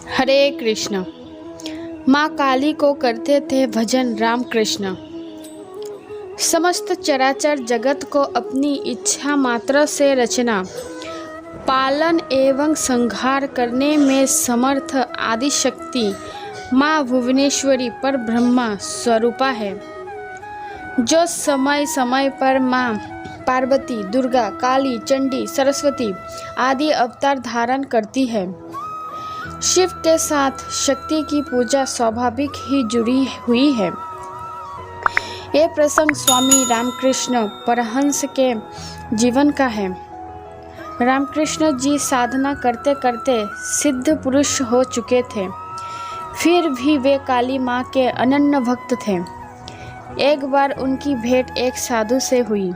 हरे कृष्ण। माँ काली को करते थे भजन राम कृष्ण। समस्त चराचर जगत को अपनी इच्छा मात्र से रचना, पालन एवं संहार करने में समर्थ आदि शक्ति माँ भुवनेश्वरी पर ब्रह्मा स्वरूपा है, जो समय समय पर माँ पार्वती, दुर्गा, काली, चंडी, सरस्वती आदि अवतार धारण करती है। शिव के साथ शक्ति की पूजा स्वाभाविक ही जुड़ी हुई है। ये प्रसंग स्वामी रामकृष्ण परमहंस के जीवन का है। रामकृष्ण जी साधना करते करते सिद्ध पुरुष हो चुके थे, फिर भी वे काली माँ के अनन्य भक्त थे। एक बार उनकी भेंट एक साधु से हुई।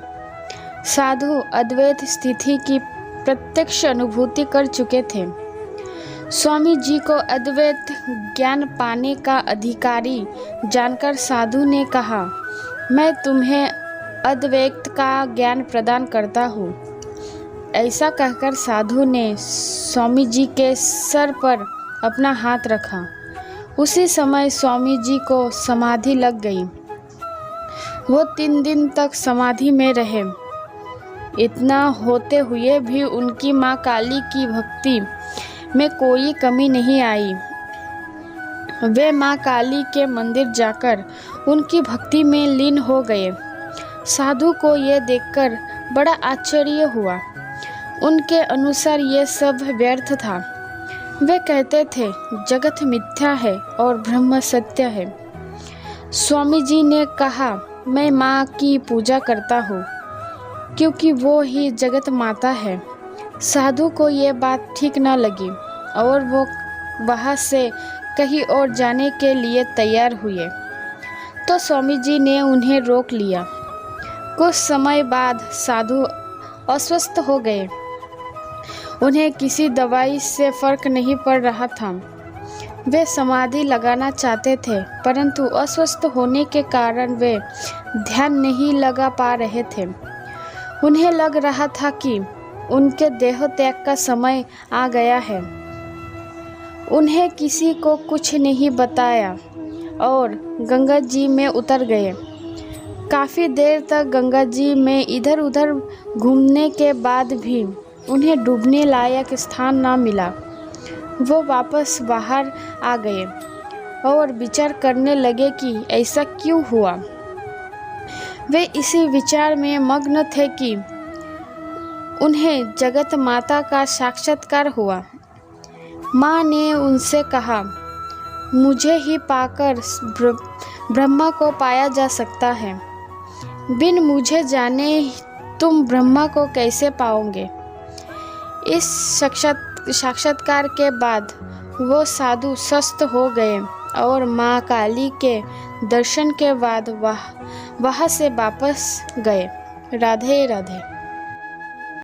साधु अद्वैत स्थिति की प्रत्यक्ष अनुभूति कर चुके थे। स्वामी जी को अद्वैत ज्ञान पाने का अधिकारी जानकर साधु ने कहा, मैं तुम्हें अद्वैत का ज्ञान प्रदान करता हूँ। ऐसा कहकर साधु ने स्वामी जी के सर पर अपना हाथ रखा। उसी समय स्वामी जी को समाधि लग गई। वो 3 दिन तक समाधि में रहे। इतना होते हुए भी उनकी माँ काली की भक्ति में कोई कमी नहीं आई। वे माँ काली के मंदिर जाकर उनकी भक्ति में लीन हो गए। साधु को यह देखकर बड़ा आश्चर्य हुआ। उनके अनुसार ये सब व्यर्थ था। वे कहते थे, जगत मिथ्या है और ब्रह्म सत्य है। स्वामी जी ने कहा, मैं माँ की पूजा करता हूँ, क्योंकि वो ही जगत माता है। साधु को ये बात ठीक न लगी और वो वहाँ से कहीं और जाने के लिए तैयार हुए, तो स्वामी जी ने उन्हें रोक लिया। कुछ समय बाद साधु अस्वस्थ हो गए। उन्हें किसी दवाई से फर्क नहीं पड़ रहा था। वे समाधि लगाना चाहते थे, परंतु अस्वस्थ होने के कारण वे ध्यान नहीं लगा पा रहे थे। उन्हें लग रहा था कि उनके देह त्याग का समय आ गया है। उन्हें किसी को कुछ नहीं बताया और गंगा जी में उतर गए। काफ़ी देर तक गंगा जी में इधर उधर घूमने के बाद भी उन्हें डूबने लायक स्थान न मिला। वो वापस बाहर आ गए और विचार करने लगे कि ऐसा क्यों हुआ। वे इसी विचार में मग्न थे कि उन्हें जगत माता का साक्षात्कार हुआ। माँ ने उनसे कहा, मुझे ही पाकर ब्रह्मा को पाया जा सकता है। बिन मुझे जाने तुम ब्रह्मा को कैसे पाओगे। इस साक्षात्कार के बाद वो साधु स्वस्थ हो गए और माँ काली के दर्शन के बाद वहाँ से वापस गए। राधे राधे।